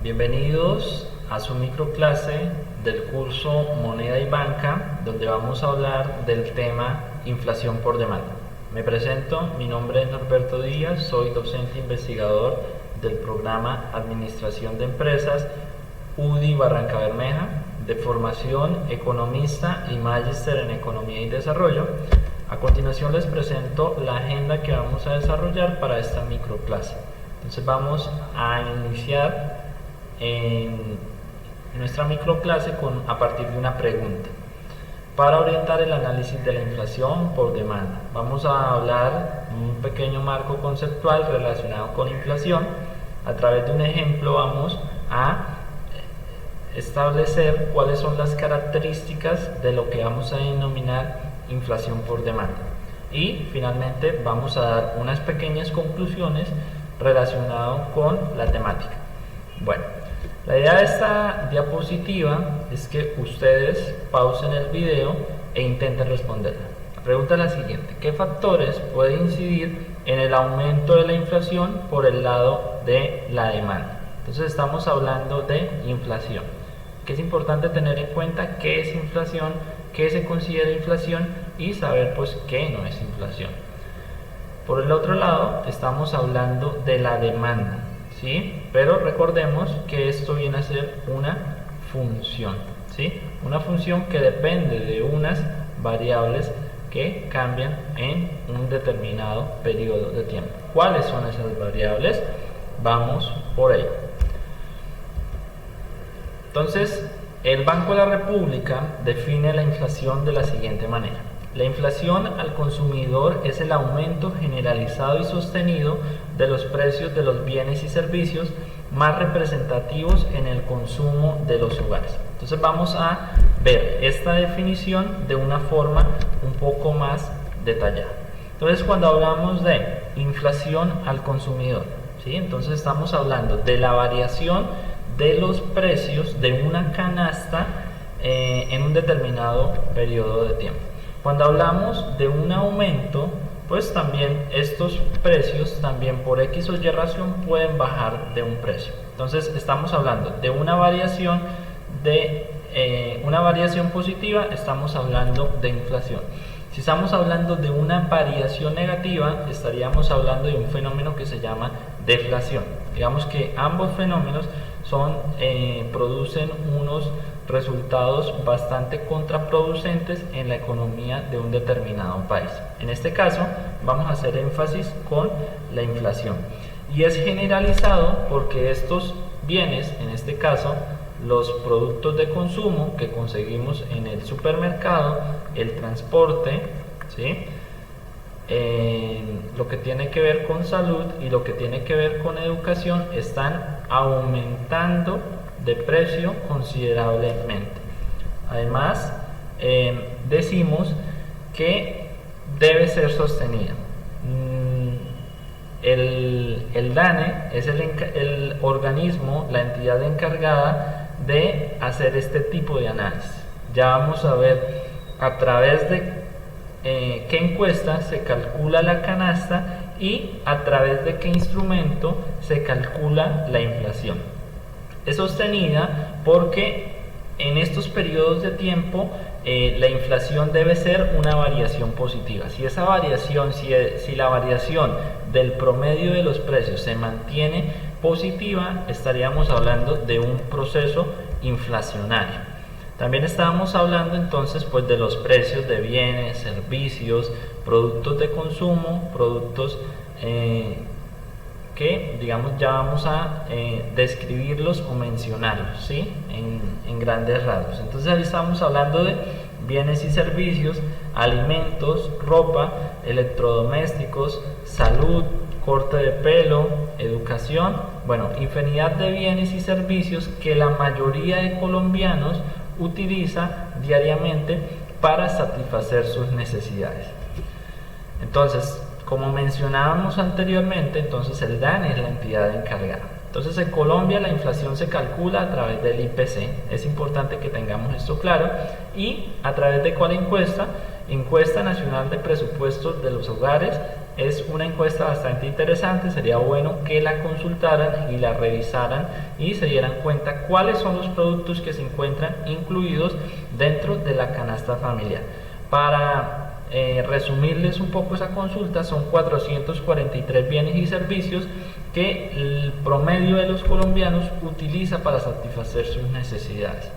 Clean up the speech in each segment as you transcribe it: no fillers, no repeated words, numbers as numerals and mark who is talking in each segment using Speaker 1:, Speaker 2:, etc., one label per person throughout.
Speaker 1: Bienvenidos a su microclase del curso Moneda y Banca, donde vamos a hablar del tema inflación por demanda. Me presento, mi nombre es Norberto Díaz, soy docente investigador del programa Administración de Empresas UDI Barranca Bermeja, de formación economista y magíster en Economía y Desarrollo. A continuación les presento la agenda que vamos a desarrollar para esta microclase. Entonces vamos a iniciar en nuestra microclase a partir de una pregunta para orientar el análisis de la inflación por demanda. Vamos a hablar un pequeño marco conceptual relacionado con inflación. A través de un ejemplo vamos a establecer cuáles son las características de lo que vamos a denominar inflación por demanda, y finalmente vamos a dar unas pequeñas conclusiones relacionadas con la temática. Bueno, la idea de esta diapositiva es que ustedes pausen el video e intenten responderla. La pregunta es la siguiente: ¿qué factores pueden incidir en el aumento de la inflación por el lado de la demanda? Entonces estamos hablando de inflación, que es importante tener en cuenta qué es inflación, qué se considera inflación y saber pues qué no es inflación. Por el otro lado estamos hablando de la demanda, ¿sí? Pero recordemos que esto viene a ser una función, ¿sí? Una función que depende de unas variables que cambian en un determinado periodo de tiempo. ¿Cuáles son esas variables? Vamos por ello. Entonces, el Banco de la República define la inflación de la siguiente manera: la inflación al consumidor es el aumento generalizado y sostenido de los precios de los bienes y servicios más representativos en el consumo de los hogares. Entonces vamos a ver esta definición de una forma un poco más detallada. Entonces, cuando hablamos de inflación al consumidor, ¿sí? Entonces estamos hablando de la variación de los precios de una canasta en un determinado periodo de tiempo. Cuando hablamos de un aumento, pues también estos precios también por X o Y razón pueden bajar de un precio. Entonces estamos hablando de una variación positiva, estamos hablando de inflación. Si estamos hablando de una variación negativa, estaríamos hablando de un fenómeno que se llama deflación. Digamos que ambos fenómenos producen unos resultados bastante contraproducentes en la economía de un determinado país. En este caso vamos a hacer énfasis con la inflación, y es generalizado porque estos bienes, en este caso los productos de consumo que conseguimos en el supermercado, el transporte, ¿sí? Lo que tiene que ver con salud y lo que tiene que ver con educación están aumentando de precio considerablemente. Además, decimos que debe ser sostenida. El DANE es el organismo, la entidad encargada de hacer este tipo de análisis. Ya vamos a ver a través de qué encuesta se calcula la canasta y a través de qué instrumento se calcula la inflación. Es sostenida porque en estos periodos de tiempo la inflación debe ser una variación positiva. Si esa variación, si la variación del promedio de los precios se mantiene positiva, estaríamos hablando de un proceso inflacionario. También estábamos hablando entonces pues de los precios de bienes, servicios, productos de consumo, productos que digamos ya vamos a describirlos o mencionarlos, ¿sí? en grandes rasgos. Entonces ahí estamos hablando de bienes y servicios, alimentos, ropa, electrodomésticos, salud, corte de pelo, educación, bueno, infinidad de bienes y servicios que la mayoría de colombianos utiliza diariamente para satisfacer sus necesidades. Entonces, como mencionábamos anteriormente, entonces el DANE es la entidad encargada. Entonces, en Colombia la inflación se calcula a través del IPC. Es importante que tengamos esto claro. ¿Y a través de cuál encuesta? Encuesta Nacional de Presupuestos de los Hogares es una encuesta bastante interesante, sería bueno que la consultaran y la revisaran y se dieran cuenta cuáles son los productos que se encuentran incluidos dentro de la canasta familiar. Para resumirles un poco esa consulta, son 443 bienes y servicios que el promedio de los colombianos utiliza para satisfacer sus necesidades.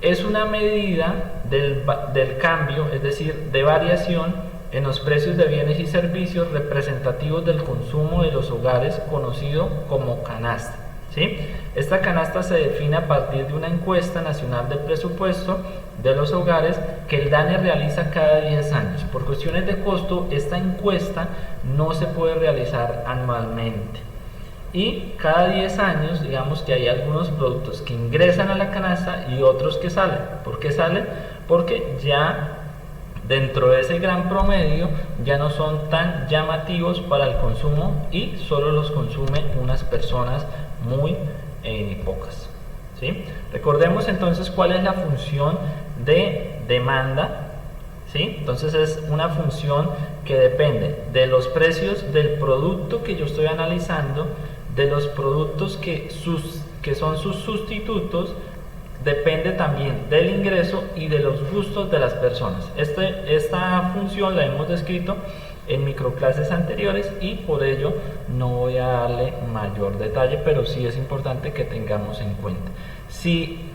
Speaker 1: Es una medida del cambio, es decir, de variación en los precios de bienes y servicios representativos del consumo de los hogares, conocido como canasta. ¿Sí? Esta canasta se define a partir de una encuesta nacional de presupuesto de los hogares que el DANE realiza cada 10 años. Por cuestiones de costo, esta encuesta no se puede realizar anualmente. Y cada 10 años, digamos que hay algunos productos que ingresan a la canasta y otros que salen. ¿Por qué salen? Porque ya dentro de ese gran promedio ya no son tan llamativos para el consumo y solo los consumen unas personas muy pocas. ¿Sí? Recordemos entonces cuál es la función de demanda. ¿Sí? Entonces es una función que depende de los precios del producto que yo estoy analizando, de los productos que son sus sustitutos, depende también del ingreso y de los gustos de las personas. Esta función la hemos descrito en microclases anteriores y por ello no voy a darle mayor detalle, pero sí es importante que tengamos en cuenta. Si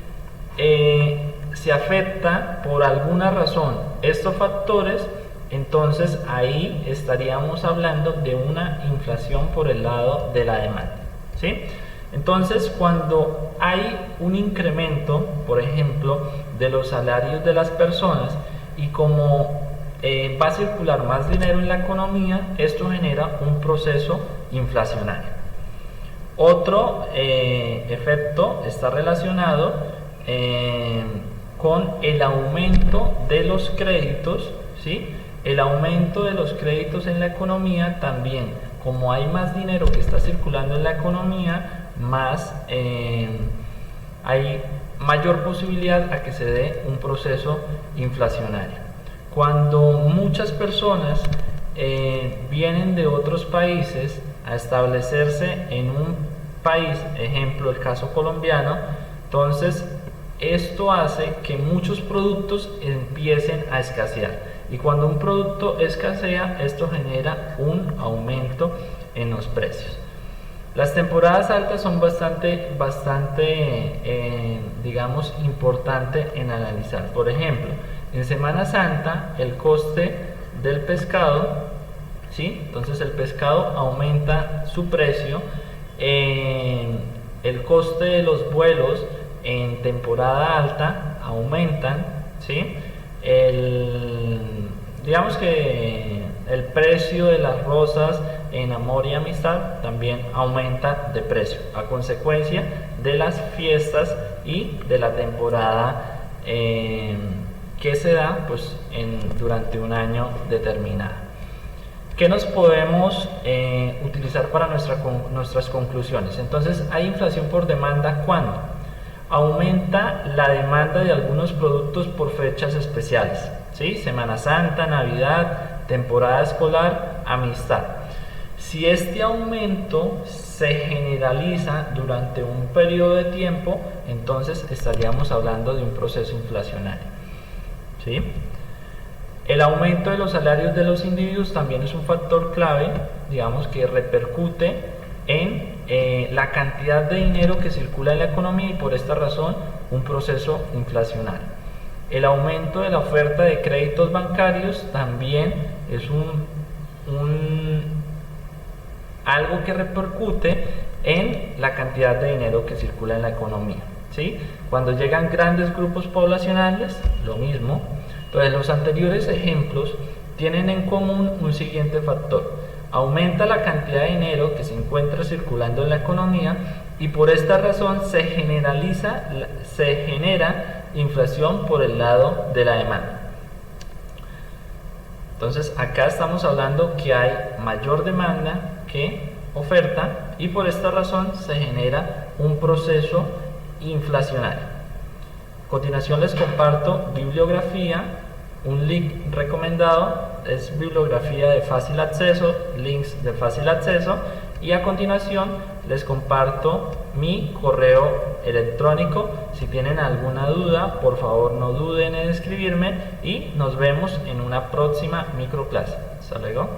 Speaker 1: se afecta por alguna razón estos factores, entonces ahí estaríamos hablando de una inflación por el lado de la demanda. ¿Sí? Entonces, cuando hay un incremento, por ejemplo, de los salarios de las personas y como va a circular más dinero en la economía, esto genera un proceso inflacionario. Otro efecto está relacionado con el aumento de los créditos, ¿sí? El aumento de los créditos en la economía también, como hay más dinero que está circulando en la economía, más hay mayor posibilidad a que se dé un proceso inflacionario. Cuando muchas personas vienen de otros países a establecerse en un país, ejemplo el caso colombiano, entonces esto hace que muchos productos empiecen a escasear. Y cuando un producto escasea, esto genera un aumento en los precios. Las temporadas altas son bastante digamos, importante en analizar. Por ejemplo, en Semana Santa el coste del pescado, ¿sí? Entonces el pescado aumenta su precio, el coste de los vuelos en temporada alta aumentan, ¿sí? Digamos que el precio de las rosas en amor y amistad también aumenta de precio a consecuencia de las fiestas y de la temporada que se da pues, durante un año determinado. ¿Qué nos podemos utilizar para nuestras conclusiones? Entonces, hay inflación por demanda ¿cuándo? Aumenta la demanda de algunos productos por fechas especiales, ¿sí? Semana Santa, Navidad, temporada escolar, amistad. Si este aumento se generaliza durante un periodo de tiempo, entonces estaríamos hablando de un proceso inflacionario, ¿sí? El aumento de los salarios de los individuos también es un factor clave, digamos, que repercute en la cantidad de dinero que circula en la economía y por esta razón un proceso inflacionario. El aumento de la oferta de créditos bancarios también es algo que repercute en la cantidad de dinero que circula en la economía, ¿sí? Cuando llegan grandes grupos poblacionales, lo mismo. Entonces, los anteriores ejemplos tienen en común un siguiente factor: aumenta la cantidad de dinero que se encuentra circulando en la economía y por esta razón se genera inflación por el lado de la demanda. Entonces acá estamos hablando que hay mayor demanda que oferta y por esta razón se genera un proceso inflacionario. A continuación les comparto bibliografía un link recomendado, es bibliografía de fácil acceso, links de fácil acceso, y a continuación les comparto mi correo electrónico. Si tienen alguna duda, por favor no duden en escribirme y nos vemos en una próxima microclase. Hasta luego.